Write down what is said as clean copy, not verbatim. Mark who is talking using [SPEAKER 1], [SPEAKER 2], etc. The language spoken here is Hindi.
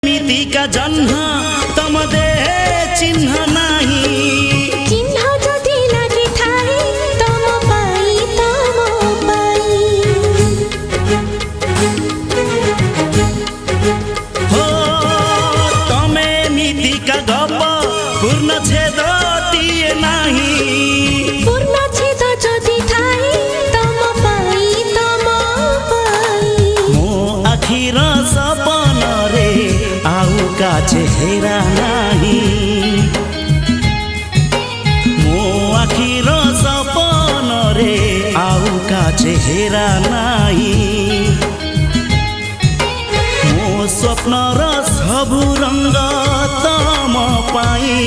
[SPEAKER 1] मितिका जन्ह तम दे चिन्ह नाही
[SPEAKER 2] चिन्ह जति लागि ठाई तम पाई
[SPEAKER 1] हो तमे मितिका गप पूर्ण छेद दिए नाही
[SPEAKER 2] पूर्ण छेद जति ठाई तम पाई
[SPEAKER 1] मो आखिर सपन रे आउ का चेहरा नाही मो आखिर सपन रे आउ का चेहरा नाही मो स्वप्न र सबु रंग तम पाई